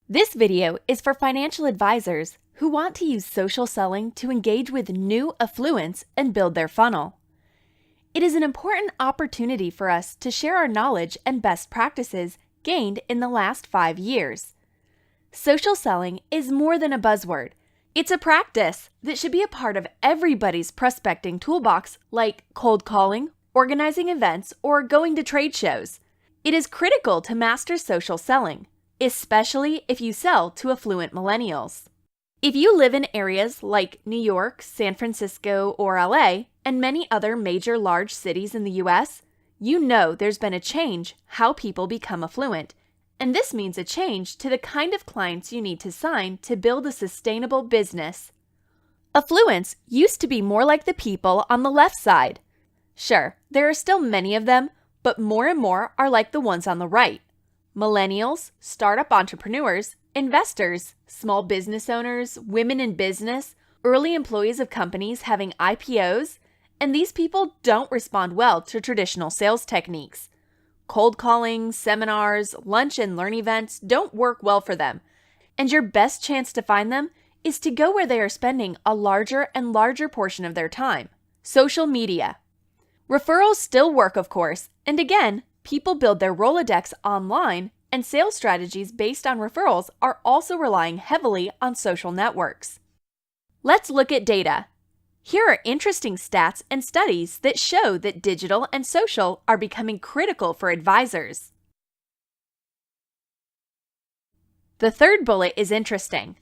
This video is for financial advisors who want to use social selling to engage with new affluents and build their funnel. It is an important opportunity for us to share our knowledge and best practices gained in the last 5 years. Social selling is more than a buzzword. It's a practice that should be a part of everybody's prospecting toolbox, like cold calling, organizing events, or going to trade shows. It is critical to master social selling, especially if you sell to affluent millennials. If you live in areas like New York, San Francisco, or LA, and many other major large cities in the US, you know there's been a change how people become affluent, and this means a change to the kind of clients you need to sign to build a sustainable business. Affluents used to be more like the people on the left side. Sure, there are still many of them, but more and more are like the ones on the right. Millennials, startup entrepreneurs, investors, small business owners, women in business, early employees of companies having IPOs, and these people don't respond well to traditional sales techniques. Cold calling, seminars, lunch and learn events don't work well for them, and your best chance to find them is to go where they are spending a larger and larger portion of their time: social media. Referrals still work, of course, and again, people build their Rolodex online, and sales strategies based on referrals are also relying heavily on social networks. Let's look at data. Here are interesting stats and studies that show that digital and social are becoming critical for advisors. The third bullet is interesting.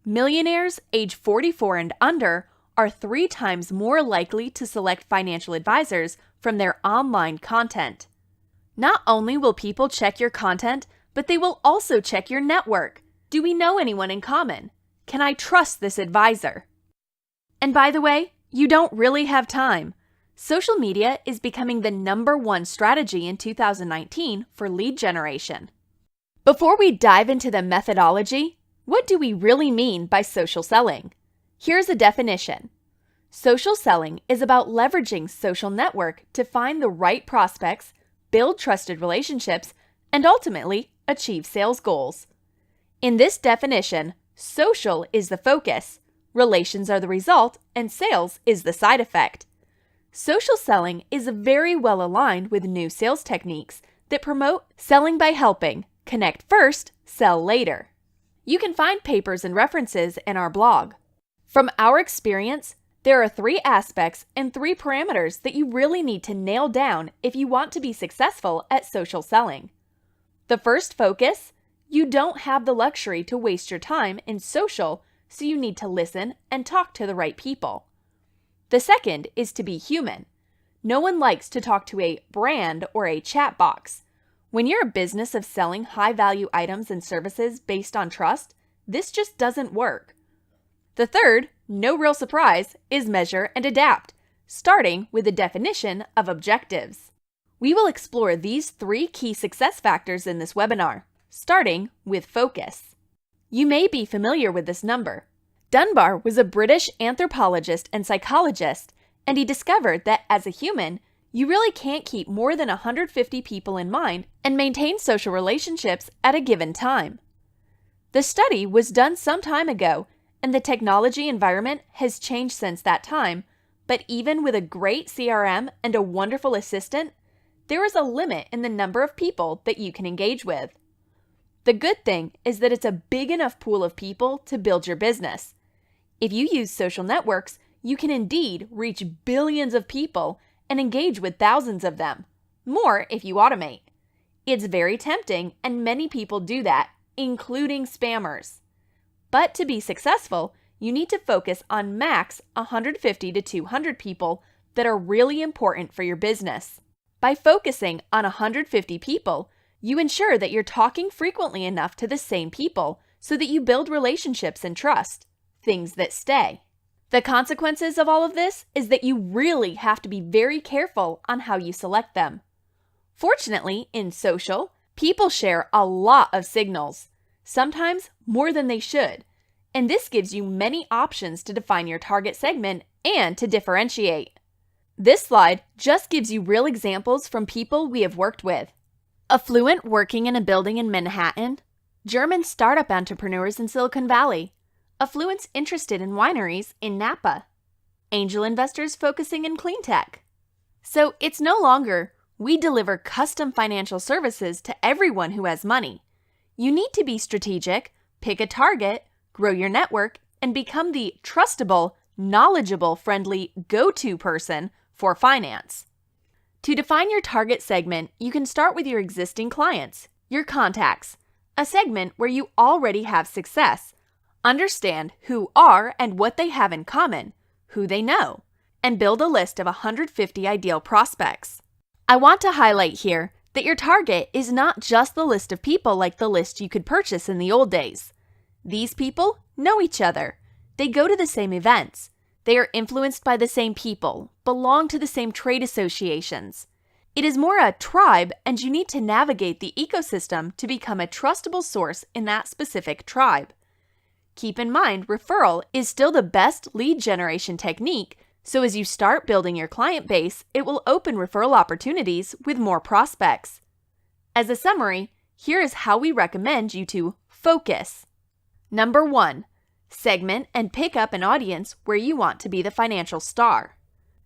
Millionaires age 44 and under are 3 times more likely to select financial advisors from their online content. Not only will people check your content, but they will also check your network. Do we know anyone in common? Can I trust this advisor? And by the way, you don't really have time. Social media is becoming the #1 strategy in 2019 for lead generation. Before we dive into the methodology, what do we really mean by social selling? Here's a definition. Social selling is about leveraging social network to find the right prospects, build trusted relationships, and ultimately achieve sales goals. In this definition, social is the focus, relations are the result, and sales is the side effect. Social selling is very well aligned with new sales techniques that promote selling by helping, connect first, sell later. You can find papers and references in our blog. From our experience, there are 3 aspects and 3 parameters that you really need to nail down if you want to be successful at social selling. The first focus: you don't have the luxury to waste your time in social, so you need to listen and talk to the right people. The second is to be human. No one likes to talk to a brand or a chat box. When you're a business of selling high-value items and services based on trust, this just doesn't work. The third, no real surprise, is measure and adapt, starting with the definition of objectives. We will explore these 3 key success factors in this webinar, starting with focus. You may be familiar with this number. Dunbar was a British anthropologist and psychologist, and he discovered that as a human, you really can't keep more than 150 people in mind and maintain social relationships at a given time. The study was done some time ago, and the technology environment has changed since that time, but even with a great CRM and a wonderful assistant, there is a limit in the number of people that you can engage with. The good thing is that it's a big enough pool of people to build your business. If you use social networks, you can indeed reach billions of people and engage with thousands of them, more if you automate. It's very tempting, and many people do that, including spammers. But to be successful, you need to focus on max 150 to 200 people that are really important for your business. By focusing on 150 people, you ensure that you're talking frequently enough to the same people so that you build relationships and trust, things that stay. The consequences of all of this is that you really have to be very careful on how you select them. Fortunately, in social, people share a lot of signals, sometimes more than they should, and this gives you many options to define your target segment and to differentiate. This slide just gives you real examples from people we have worked with. Affluent working in a building in Manhattan, German startup entrepreneurs in Silicon Valley, affluents interested in wineries in Napa, angel investors focusing in clean tech. So it's no longer, we deliver custom financial services to everyone who has money. You need to be strategic, pick a target, grow your network, and become the trustable, knowledgeable, friendly go-to person for finance. To define your target segment, you can start with your existing clients, your contacts, a segment where you already have success. Understand who are and what they have in common, who they know, and build a list of 150 ideal prospects. I want to highlight here that your target is not just the list of people like the list you could purchase in the old days. These people know each other. They go to the same events. They are influenced by the same people, belong to the same trade associations. It is more a tribe, and you need to navigate the ecosystem to become a trustable source in that specific tribe. Keep in mind, referral is still the best lead generation technique, so as you start building your client base, it will open referral opportunities with more prospects. As a summary, here is how we recommend you to focus. Number 1, segment and pick up an audience where you want to be the financial star.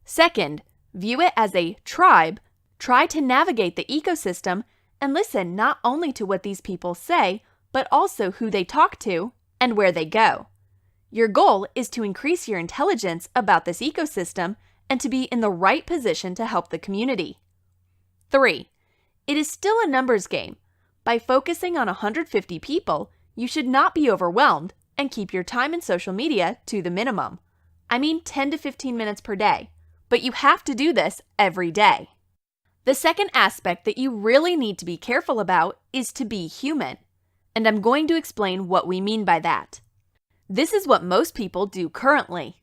Second, view it as a tribe. Try to navigate the ecosystem and listen not only to what these people say, but also who they talk to and where they go. Your goal is to increase your intelligence about this ecosystem and to be in the right position to help the community. 3, it is still a numbers game. By focusing on 150 people, you should not be overwhelmed and keep your time in social media to the minimum. I mean 10 to 15 minutes per day, but you have to do this every day. The second aspect that you really need to be careful about is to be human, and I'm going to explain what we mean by that. This is what most people do currently.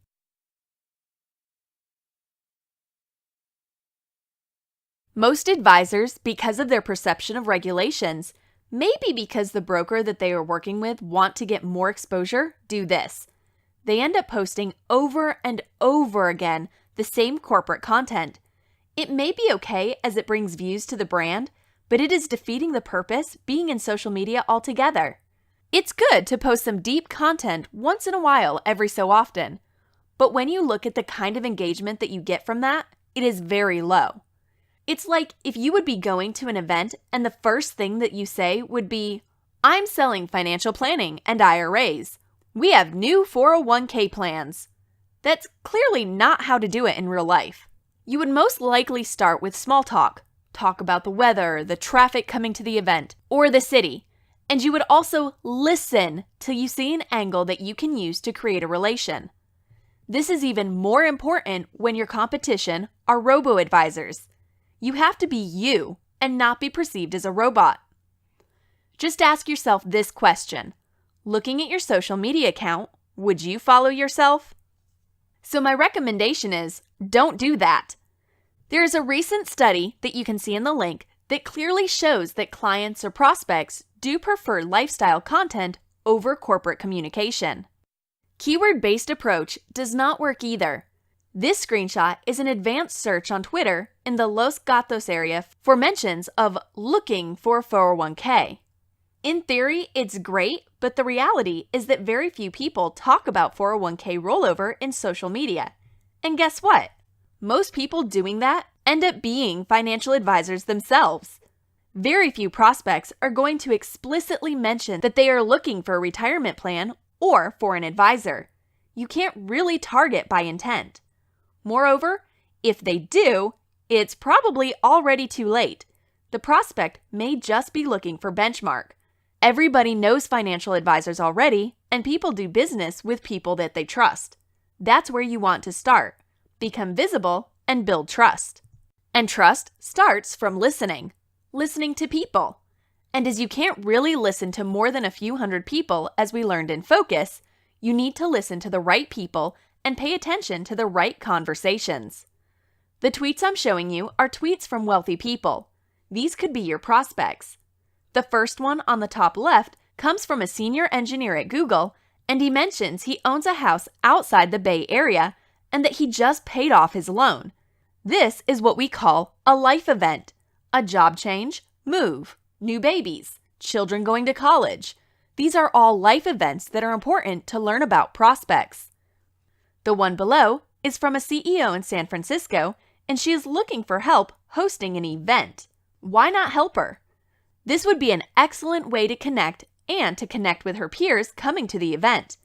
Most advisors, because of their perception of regulations, maybe because the broker that they are working with want to get more exposure, do this. They end up posting over and over again the same corporate content. It may be okay as it brings views to the brand, but it is defeating the purpose being in social media altogether. It's good to post some deep content once in a while every so often, but when you look at the kind of engagement that you get from that, it is very low. It's like if you would be going to an event and the first thing that you say would be, "I'm selling financial planning and IRAs. We have new 401k plans." That's clearly not how to do it in real life. You would most likely start with small talk about the weather, the traffic coming to the event, or the city. And you would also listen till you see an angle that you can use to create a relation. This is even more important when your competition are robo-advisors. You have to be you and not be perceived as a robot. Just ask yourself this question. Looking at your social media account, would you follow yourself? So my recommendation is, don't do that. There is a recent study that you can see in the link that clearly shows that clients or prospects do prefer lifestyle content over corporate communication. Keyword-based approach does not work either. This screenshot is an advanced search on Twitter in the Los Gatos area for mentions of looking for 401k. In theory, it's great, but the reality is that very few people talk about 401k rollover in social media. And guess what? Most people doing that end up being financial advisors themselves. Very few prospects are going to explicitly mention that they are looking for a retirement plan or for an advisor. You can't really target by intent. Moreover, if they do, it's probably already too late. The prospect may just be looking for benchmark. Everybody knows financial advisors already, and people do business with people that they trust. That's where you want to start. Become visible and build trust. And trust starts from listening to people. And as you can't really listen to more than a few hundred people, as we learned in Focus, you need to listen to the right people and pay attention to the right conversations. The tweets I'm showing you are tweets from wealthy people. These could be your prospects. The first one on the top left comes from a senior engineer at Google, and he mentions he owns a house outside the Bay Area and that he just paid off his loan. This is what we call a life event, a job change, move, new babies, children going to college. These are all life events that are important to learn about prospects. The one below is from a CEO in San Francisco, and she is looking for help hosting an event. Why not help her? This would be an excellent way to connect and to connect with her peers coming to the event.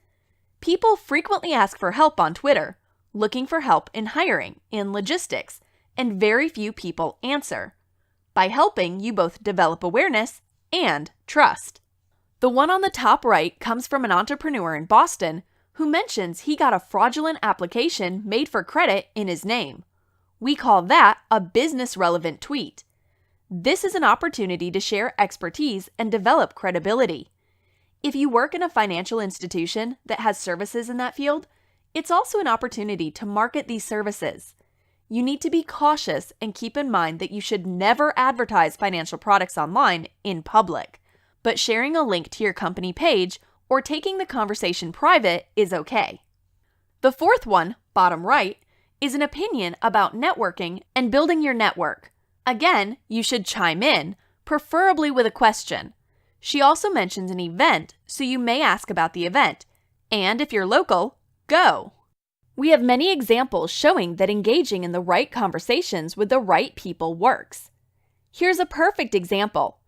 People frequently ask for help on Twitter, looking for help in hiring, in logistics, and very few people answer. By helping, you both develop awareness and trust. The one on the top right comes from an entrepreneur in Boston who mentions he got a fraudulent application made for credit in his name. We call that a business-relevant tweet. This is an opportunity to share expertise and develop credibility. If you work in a financial institution that has services in that field, it's also an opportunity to market these services. You need to be cautious and keep in mind that you should never advertise financial products online in public, but sharing a link to your company page or taking the conversation private is okay. The fourth one, bottom right, is an opinion about networking and building your network. Again, you should chime in, preferably with a question. She also mentions an event, so you may ask about the event. And if you're local, go! We have many examples showing that engaging in the right conversations with the right people works. Here's a perfect example.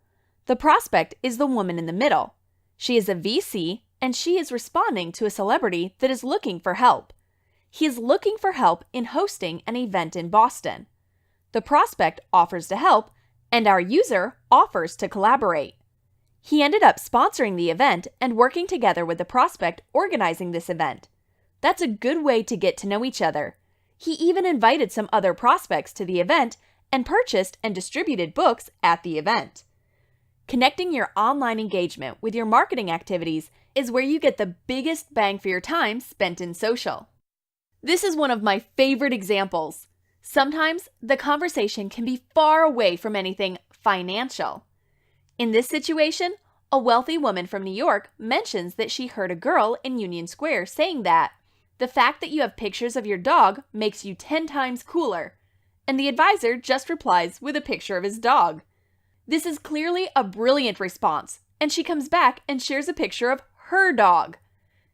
The prospect is the woman in the middle. She is a VC, and she is responding to a celebrity that is looking for help. He is looking for help in hosting an event in Boston. The prospect offers to help, and our user offers to collaborate. He ended up sponsoring the event and working together with the prospect organizing this event. That's a good way to get to know each other. He even invited some other prospects to the event and purchased and distributed books at the event. Connecting your online engagement with your marketing activities is where you get the biggest bang for your time spent in social. This is one of my favorite examples. Sometimes the conversation can be far away from anything financial. In this situation, a wealthy woman from New York mentions that she heard a girl in Union Square saying that the fact that you have pictures of your dog makes you 10 times cooler, and the advisor just replies with a picture of his dog. This is clearly a brilliant response, and she comes back and shares a picture of her dog.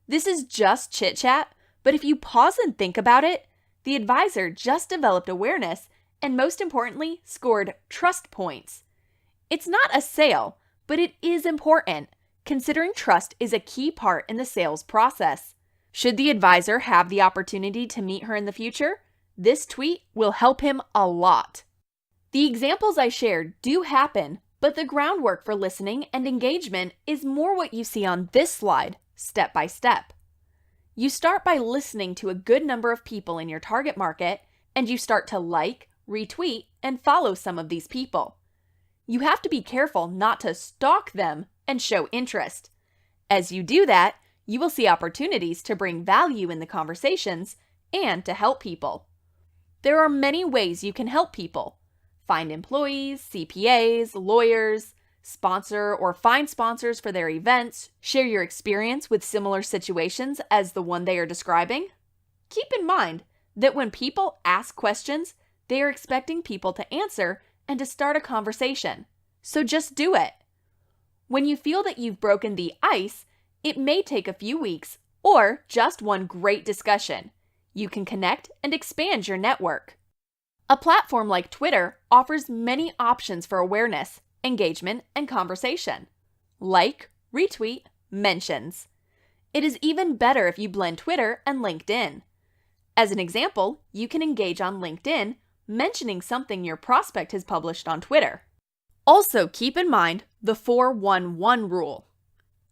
This is just chit-chat, but if you pause and think about it, the advisor just developed awareness and most importantly, scored trust points. It's not a sale, but it is important, considering trust is a key part in the sales process. Should the advisor have the opportunity to meet her in the future, this tweet will help him a lot. The examples I shared do happen, but the groundwork for listening and engagement is more what you see on this slide, step by step. You start by listening to a good number of people in your target market, and you start to like, retweet, and follow some of these people. You have to be careful not to stalk them and show interest. As you do that, you will see opportunities to bring value in the conversations and to help people. There are many ways you can help people. Find employees, CPAs, lawyers, sponsor or find sponsors for their events, share your experience with similar situations as the one they are describing. Keep in mind that when people ask questions, they are expecting people to answer and to start a conversation. So just do it. When you feel that you've broken the ice, it may take a few weeks or just one great discussion. You can connect and expand your network. A platform like Twitter offers many options for awareness, engagement, and conversation. Like, retweet, mentions. It is even better if you blend Twitter and LinkedIn. As an example, you can engage on LinkedIn, mentioning something your prospect has published on Twitter. Also keep in mind the 4-1-1 rule.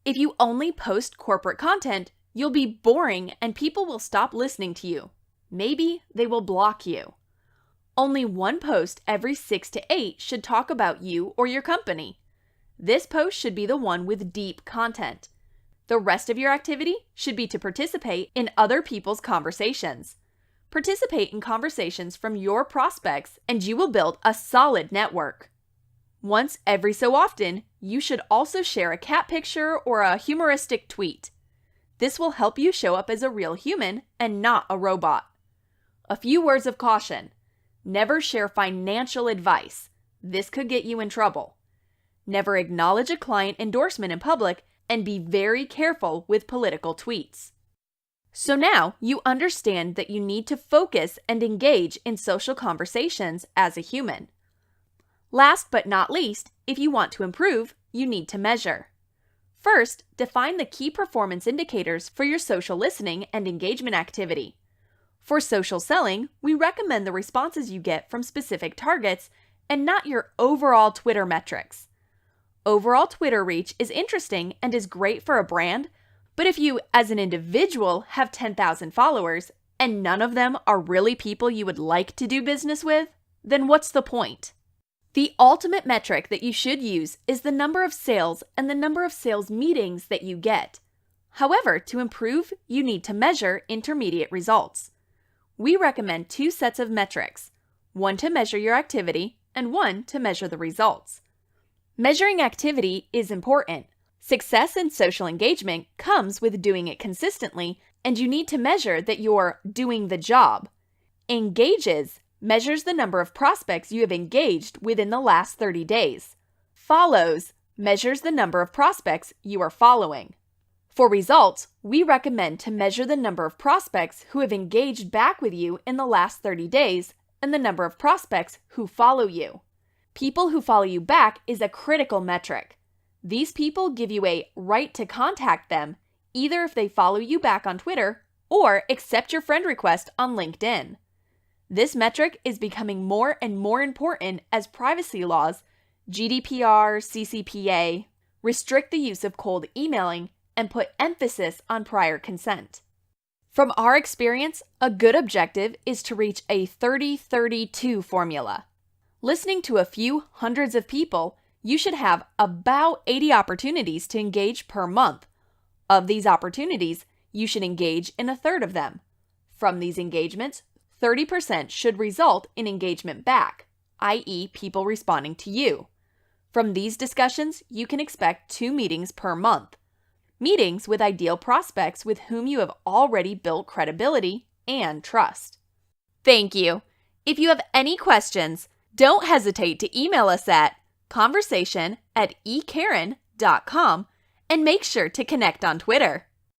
If you only post corporate content, you'll be boring and people will stop listening to you. Maybe they will block you. Only one post every 6 to 8 should talk about you or your company. This post should be the one with deep content. The rest of your activity should be to participate in other people's conversations. Participate in conversations from your prospects and you will build a solid network. Once every so often, you should also share a cat picture or a humoristic tweet. This will help you show up as a real human and not a robot. A few words of caution. Never share financial advice. This could get you in trouble. Never acknowledge a client endorsement in public and be very careful with political tweets. So now you understand that you need to focus and engage in social conversations as a human. Last but not least, if you want to improve, you need to measure. First, define the key performance indicators for your social listening and engagement activity. For social selling, we recommend the responses you get from specific targets and not your overall Twitter metrics. Overall Twitter reach is interesting and is great for a brand, but if you, as an individual, have 10,000 followers and none of them are really people you would like to do business with, then what's the point? The ultimate metric that you should use is the number of sales and the number of sales meetings that you get. However, to improve, you need to measure intermediate results. We recommend 2 sets of metrics, one to measure your activity and one to measure the results. Measuring activity is important. Success in social engagement comes with doing it consistently, and you need to measure that you're doing the job. Engages measures the number of prospects you have engaged within the last 30 days. Follows measures the number of prospects you are following. For results, we recommend to measure the number of prospects who have engaged back with you in the last 30 days and the number of prospects who follow you. People who follow you back is a critical metric. These people give you a right to contact them, either if they follow you back on Twitter or accept your friend request on LinkedIn. This metric is becoming more and more important as privacy laws, GDPR, CCPA, restrict the use of cold emailing and put emphasis on prior consent. From our experience, a good objective is to reach a 30-32 formula. Listening to a few hundreds of people, you should have about 80 opportunities to engage per month. Of these opportunities, you should engage in a third of them. From these engagements, 30% should result in engagement back, i.e., people responding to you. From these discussions, you can expect 2 meetings per month. Meetings with ideal prospects with whom you have already built credibility and trust. Thank you. If you have any questions, don't hesitate to email us at conversation@ekaren.com and make sure to connect on Twitter.